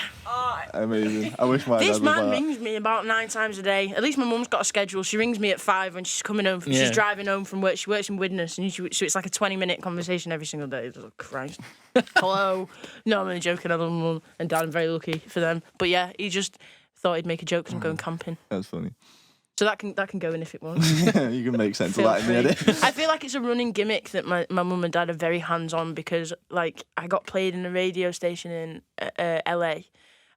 Amazing. I wish my This dad was man like rings me about 9 times a day. At least my mum's got a schedule. She rings me at 5 when she's coming home. Yeah. She's driving home from work. She works in Widnes, and so it's like a 20-minute conversation every single day. Oh, Christ. Hello. No, I'm only joking. I love my mum and dad. I'm very lucky for them. But yeah, he just thought he'd make a joke because I'm going camping. That's funny. So that can go in if it wants. Yeah, you can make sense of that in the edit. I feel like it's a running gimmick that my mum and dad are very hands-on because, like, I got played in a radio station in LA,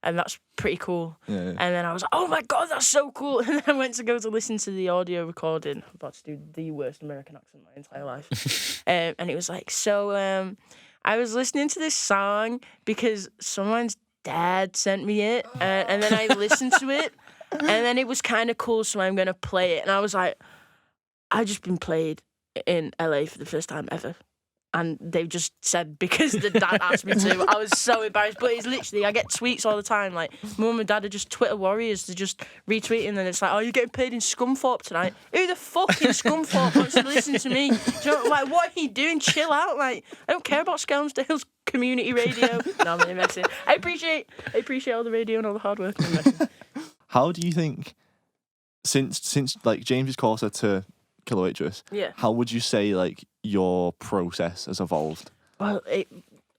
and that's pretty cool. Yeah. And then I was like, oh my God, that's so cool. And then I went to go to listen to the audio recording. I'm about to do the worst American accent my entire life. And it was like, I was listening to this song because someone's dad sent me it, and then I listened to it. And then it was kind of cool, so I'm going to play it. And I was like, I've just been played in LA for the first time ever. And they've just said, because the dad asked me to. I was so embarrassed. But it's literally, I get tweets all the time. Like, mum and dad are just Twitter warriors. They're just retweeting. And it's like, oh, you're getting paid in Scunthorpe tonight. Who the fuck in Scunthorpe wants to listen to me? Do you know, like, what are you doing? Chill out. Like, I don't care about Skelmersdale's community radio. No, I'm only messing. I appreciate all the radio and all the hard work. I'm messing. How do you think, since like James's Corsa to Killer Waitress, Yeah. how would you say like your process has evolved? Well,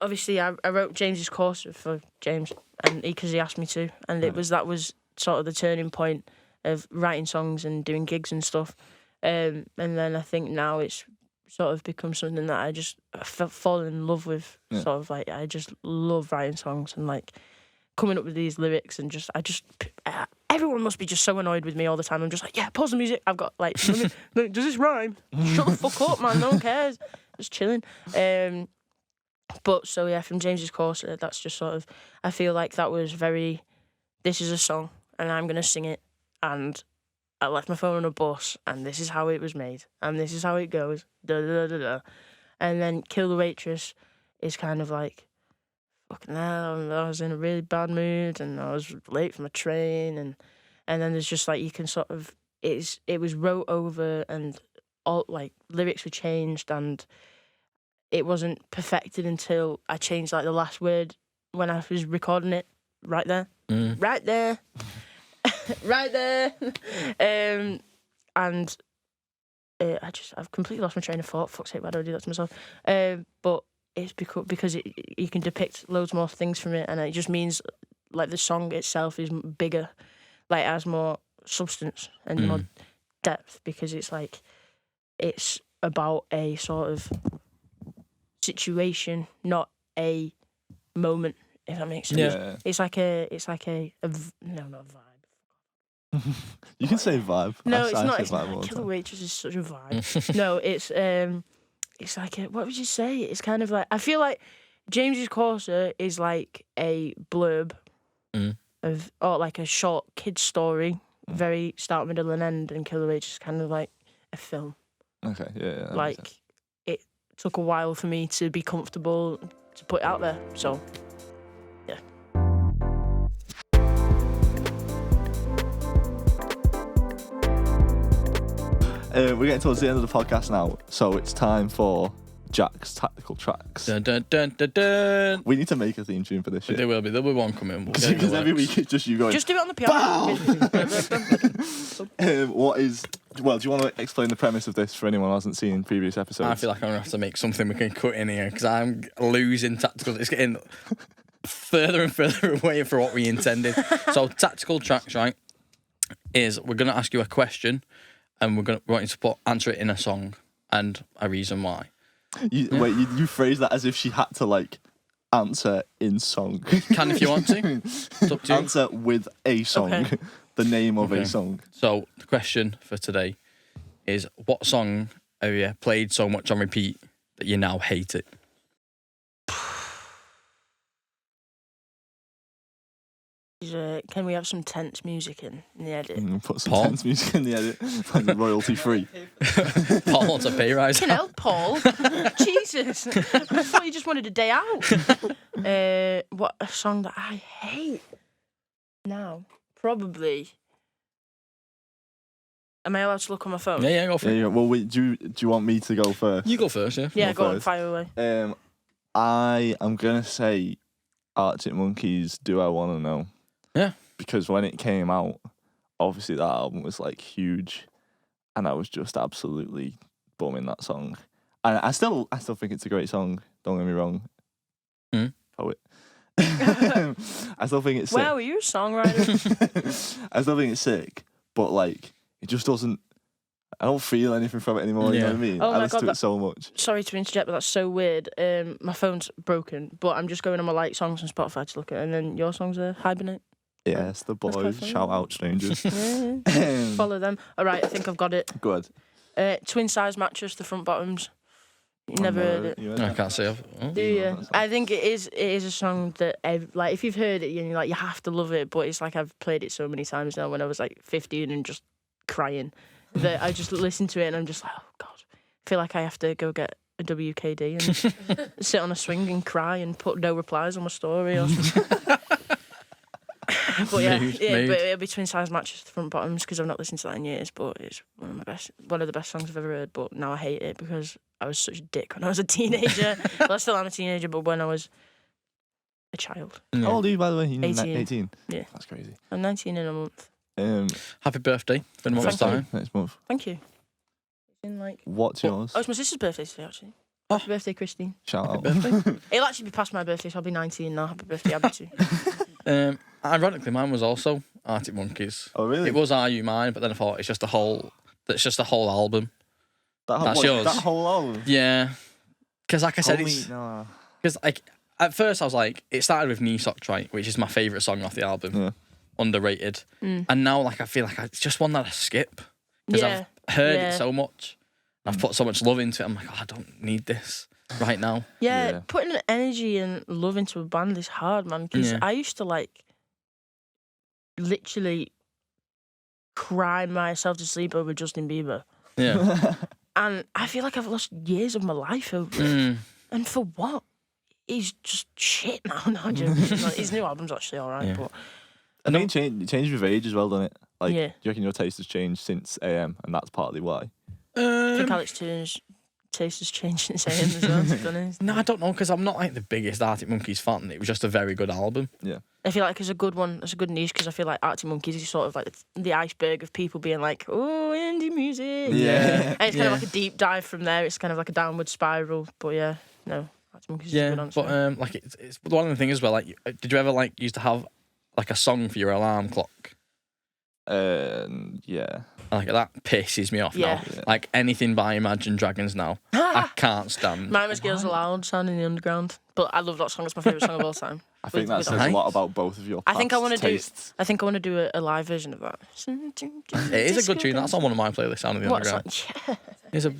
obviously I wrote James's course for James, and because he asked me to, and that was sort of the turning point of writing songs and doing gigs and stuff. And then I think now it's sort of become something that I just fall in love with. Yeah. Sort of like I just love writing songs and like coming up with these lyrics and everyone must be just so annoyed with me all the time. I'm just like, yeah, pause the music. I've got like, does this rhyme? Shut the fuck up, man. No one cares. Just chilling. But so yeah, from James's course, that's just sort of, I feel like that was very, this is a song and I'm going to sing it, and I left my phone on a bus and this is how it was made and this is how it goes. Da, da, da, da, da. And then Kill the Waitress is kind of like, fucking hell, I was in a really bad mood and I was late for my train, and then there's just like, you can sort of, it was wrote over and all like lyrics were changed, and it wasn't perfected until I changed like the last word when I was recording it right there. Right there. Right there. And I've completely lost my train of thought. Fuck's sake, why do I do that to myself? But it's because you can depict loads more things from it, and it just means like the song itself is bigger, like it has more substance and more depth, because it's like it's about a sort of situation, not a moment, if that makes sense. Yeah. It's like a no, not a vibe. You can say vibe. No, I it's say not. vibe It's all not. the Killer time. Waitress is such a vibe. No, it's like a, what would you say? It's kind of like, I feel like James's Corsa is like a blurb of, or like a short kid's story, very start, middle, and end, and Killer Waitress is kind of like a film. Okay, yeah. That makes Like sense. it took a while for me to be comfortable to put it out there. So yeah. We're getting towards the end of the podcast now, so it's time for Jack's Tactical Tracks. Dun, dun, dun, dun, dun. We need to make a theme tune for this shit. There'll be one coming. We'll get it in Because the every works. week it's just you going. Just do it on the piano. Well, do you want to explain the premise of this for anyone who hasn't seen previous episodes? I feel like I'm gonna have to make something we can cut in here because I'm losing tactical. It's getting further and further away from what we intended. So tactical tracks, right? Is we're gonna ask you a question, and we want you to answer it in a song and a reason why. You phrase that as if she had to like answer in song. Can if you want to. It's up to you. Answer with a song, Okay. the name of Okay. a song. So the question for today is: what song have you played so much on repeat that you now hate it? is, can we have some tense music in the edit? Put some Paul? tense music in the edit, like royalty free. Paul wants a pay rise. You know, Paul. Jesus. I thought you just wanted a day out. What a song that I hate now. Probably. Am I allowed to look on my phone? Yeah, go for it. Yeah, well, wait, do you want me to go first? You go first, yeah. Yeah, Go go on, first. fire away. I am gonna say Arctic Monkeys. Do I want to know? Yeah. Because when it came out, obviously that album was like huge, and I was just absolutely bumming that song. And I still think it's a great song. Don't get me wrong. Poet. I still think it's sick. Wow, are you a songwriter? I still think it's sick, but like it just doesn't. I don't feel anything from it anymore. You know what I mean? Oh I my listen God, to it so much. Sorry to interject, but that's so weird. My phone's broken, but I'm just going on my like songs on Spotify to look at, and then your songs are Hibernate. Yes, the quite boys. funny. Shout out, strangers. Yeah. Follow them. All right, I think I've got it. Go ahead. Twin size mattress, the front bottoms. You never heard it. You heard I it? can't say. Oh. Do you? that song. I think it is a song that, like, if you've heard it, you're like, you have to love it. But it's like I've played it so many times now when I was like 15 and just crying that I just listen to it and I'm just like, oh God, I feel like I have to go get a WKD and sit on a swing and cry and put no replies on my story or something. But yeah, Mood. but it'll be twin size matches the front bottoms because I've not listened to that in years. But it's one of the best songs I've ever heard. But now I hate it because I was such a dick when I was a teenager. Well, I still am a teenager, but when I was a child, How old are you, by the way? You're 18. 18. Yeah. That's crazy. I'm 19 in a month. Happy birthday. Been a month's Thank you. time. Next month. Thank you. It's in like What's yours? oh, it's my sister's birthday today actually. Oh. Happy birthday, Christine. Shout out. It'll actually be past my birthday, so I'll be 19 now. Happy birthday, Abby too. Ironically, mine was also Arctic Monkeys. Oh really? It was Are You Mine, but then I thought it's just a whole album. That's yours. That whole album. Yeah, because like I said, it's No. because like at first I was like, it started with Knee Socks, right, which is my favourite song off the album. Yeah. Underrated. And now like I feel like it's just one that I skip because Yeah. I've heard Yeah. it so much. I've put so much love into it. I'm like, oh, I don't need this right now. Yeah, putting an energy and love into a band is hard, man. Because Yeah. I used to like literally cry myself to sleep over Justin Bieber, Yeah. and I feel like I've lost years of my life over it. And for what? He's just shit now. No, I'm joking. Like, his new album's actually alright, Yeah. but I think it changed with age as well, doesn't it? Like, Yeah. do you reckon your taste has changed since AM, and that's partly why? I think Alex Turner's taste has changed since AM as well, to be honest. No, I don't know because I'm not like the biggest Arctic Monkeys fan. It was just a very good album. Yeah. I feel like it's a good one. It's a good niche because I feel like Arctic Monkeys is sort of like the iceberg of people being like, oh, indie music. Yeah. And it's kind of like a deep dive from there. It's kind of like a downward spiral. But yeah, no, Arctic Monkeys is a Yeah, good answer. but like it's one of the things as well. Like, did you ever like used to have like a song for your alarm clock? Yeah. Like that pisses me off Yeah. now. Like anything by Imagine Dragons now, I can't stand. Mine was Girls Aloud, Sound in the Underground. But I love that song. It's my favourite song of all time. I think that with says a lot about both of your I think I want to do. tastes. I think I want to do a live version of that. It is a good tune. That's on one of my playlists. Sound in the What Underground. song? Yeah, It's a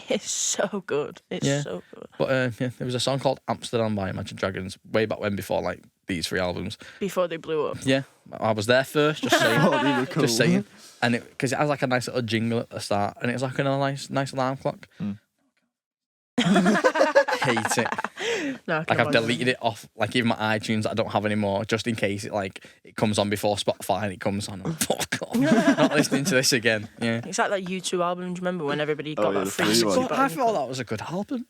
it's so good. It's Yeah. so good. but yeah, there was a song called Amsterdam by Imagine Dragons way back when, before like these three albums. Before they blew up. Yeah, I was there first. Just saying. Oh, these are cool. Just saying. And it because it has like a nice little jingle at the start, and it's like a nice alarm clock. Hate it. No, I Like can't I've imagine. deleted it off, like even my iTunes that I don't have anymore, just in case it comes on before Spotify and it comes on. I'm fuck off. Not listening to this again. Yeah. It's like that U2 album. Do you remember when everybody got yeah, that the free free 60 one. But I button? thought that was a good album.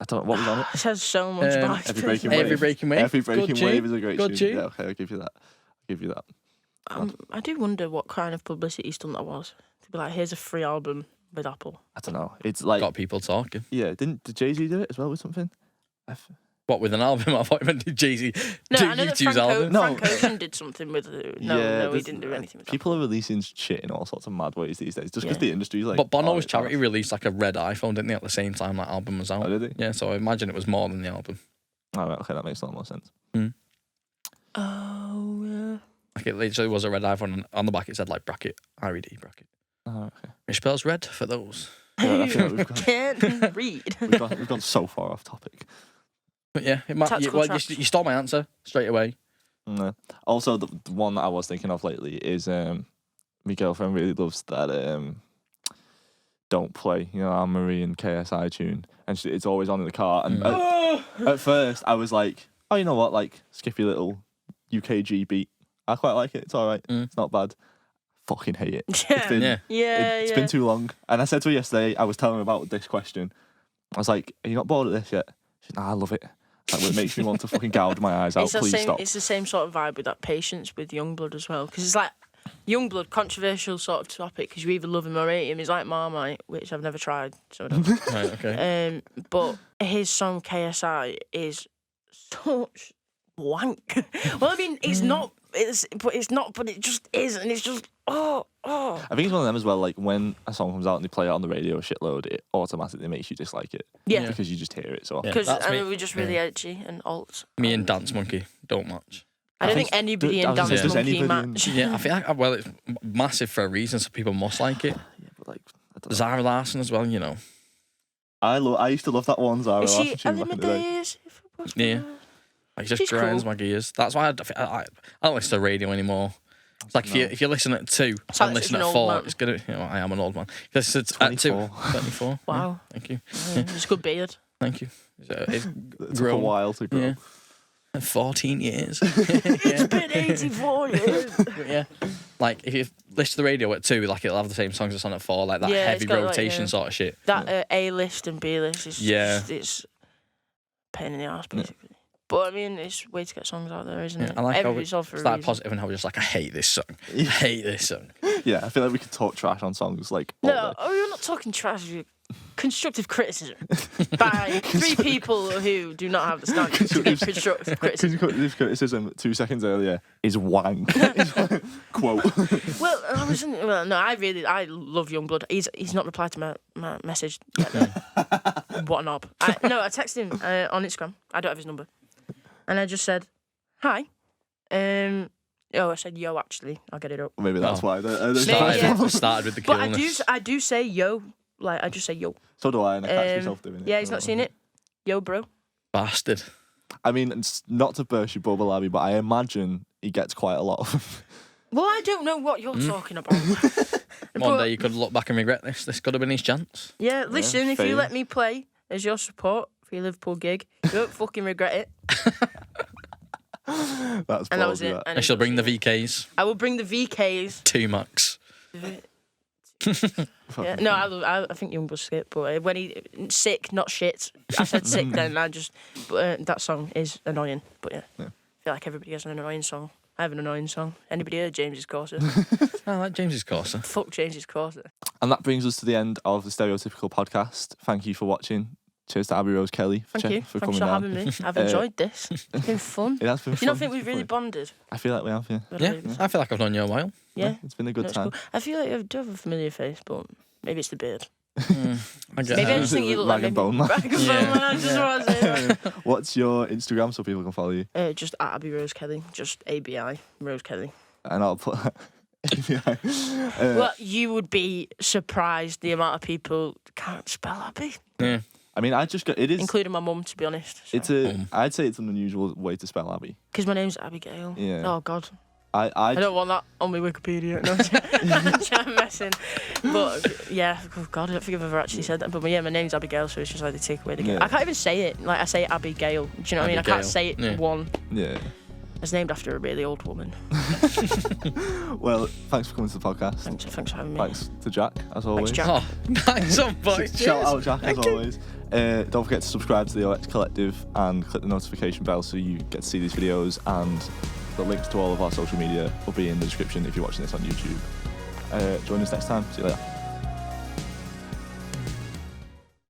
I don't know what was on it. It says so much about Every it. Breaking Wave. Every Breaking Wave. Every Breaking Good Wave tune. is a great Good tune. tune. Yeah, okay, I'll give you that. I do wonder what kind of publicity stunt that was. To be like, here's a free album with Apple. I don't know. It's like Got people talking. yeah. Did Jay-Z do it as well with something? What, with an album? I thought you meant Jay-Z. No, I know that U2's album. No. Frank Ocean did something with it. No, he there's- didn't do anything with that. People are releasing shit in all sorts of mad ways these days, just because Yeah. the industry's like. But Bono's on it charity fast. released like a red iPhone, didn't they, at the same time that album was out? Oh, did he? Yeah, so I imagine it was more than the album. Oh, right, okay, that makes a lot more sense. Oh, yeah. Like it literally was a red iPhone, and on the back it said like bracket, RED bracket. Oh, okay. Which spells red for those. Yeah, I feel like we've gone- Can't read. We've gone so far off topic. But yeah, it might. Tactical You traps. stole my answer straight away. No. Also, the one that I was thinking of lately is my girlfriend really loves that Don't Play, you know, Anne-Marie and KSI tune. And it's always on in the car. And at first, I was like, oh, you know what? Like, skippy little UKG beat. I quite like it. It's all right. It's not bad. Fucking hate it. It's been too long. And I said to her yesterday, I was telling her about this question. I was like, are you not bored of this yet? She said, nah, I love it. Like, it makes me want to fucking gouge my eyes out. Please stop. It's the same sort of vibe with that Patience with Youngblood as well. Because it's like, Youngblood, controversial sort of topic, because you either love him or hate him. It's like Marmite, which I've never tried, so I don't. Right, okay. But his song KSI is such wank. Well, I mean, it's not, but it just is, and it's just, oh. I think it's one of them as well, like, when a song comes out and they play it on the radio a shitload, it automatically makes you dislike it. Yeah. Because you just hear it so often. Because we're just really edgy and alt. Me and Dance Monkey don't match. I don't think anybody in Dance Monkey match. Yeah, I think, well, it's massive for a reason, so people must like it. Yeah, but like, I don't know. Zara Larsson as well, you know. I used to love that one, Zara Is Larsson she tune back in the day. days? Yeah. Like, it just grinds my gears. That's why I don't listen to radio anymore. It's like if you listen at 2 and listen at 4, it's gonna. You know, I am an old man. This is at 2, 24. Wow. Thank you. It's a good beard. Thank you. It's It took a while to grow. Yeah. 14 years. It's been 84 years. Yeah. Like, if you listen to the radio at 2, like, it'll have the same songs that's on at 4, like that Yeah, heavy it's got, rotation like, sort of shit. That A-list and B-list is it's pain in the arse, basically. But I mean, it's a way to get songs out there, isn't it? I like how Everybody's all for it's a that reason. positive and how we're just like, I hate this song. I hate this song. Yeah, I feel like we could talk trash on songs like all No, day. we're not talking trash. Constructive criticism by 3 people who do not have the standards to give constructive criticism. Constructive criticism 2 seconds earlier is wank. Quote. Well, I love Youngblood. He's not replied to my message yet. No. What a knob. I texted him on Instagram. I don't have his number. And I just said, hi. I said yo, actually. I'll get it up. Maybe that's why. Started with the coolness. But I do say yo. Like, I just say yo. So do I, and I catch myself doing it. Yeah, he's not seen it. Yo, bro. Bastard. I mean, it's not to burst your bubble, Abby, but I imagine he gets quite a lot of. Well, I don't know what you're talking about. One day you could look back and regret this. This could have been his chance. Yeah, listen, if fame. you let me play as your support for your Liverpool gig, you won't fucking regret it. That's And that was probably it. that. I shall bring the VKs. I will bring the VKs. 2 max. Yeah, no, I think Youngblood's sick, but when he sick, not shit. I said sick then. But that song is annoying. But yeah, I feel like everybody has an annoying song. I have an annoying song. Anybody heard James's Corsa? I like James's Corsa. Fuck James's Corsa. And that brings us to the end of the Stereotypical podcast. Thank you for watching. Cheers to Abi Rose Kelly Thank you. for Thanks coming for down. having me. I've enjoyed this. It's been fun. It has been Do you not fun. think we've It's really been bonded? I feel like we have, yeah. Yeah, I feel like I've known you a while. Yeah. It's been a good No, it's time. cool. I feel like I do have a familiar face, but maybe it's the beard. I get Maybe I that. just think you look like Rag and Bone Man. Rag and Bone Man, I just want to say that. What's your Instagram so people can follow you? Just at Abi Rose Kelly. Just ABI Rose Kelly. And I'll put ABI. Well, you would be surprised the amount of people can't spell Abby. Yeah. I mean, I just got it is. Including my mum, to be honest. I'd say it's an unusual way to spell Abby. Because my name's Abigail. Yeah. Oh, God. I don't want that on my Wikipedia. No, I'm messing. But, yeah, oh God, I don't think I've ever actually said that. But, yeah, my name's Abigail, so it's just like they take away the Gail. Yeah. I can't even say it. Like, I say Abigail. Do you know what I mean? I can't say it one. Yeah. It's named after a really old woman. Well, thanks for coming to the podcast. Thanks for having me. Thanks to Jack, as always. Jack. Oh, nice one, boys. Shout out Jack, as always. Don't forget to subscribe to the OX Collective and click the notification bell so you get to see these videos, and the links to all of our social media will be in the description if you're watching this on YouTube. Join us next time. See you later.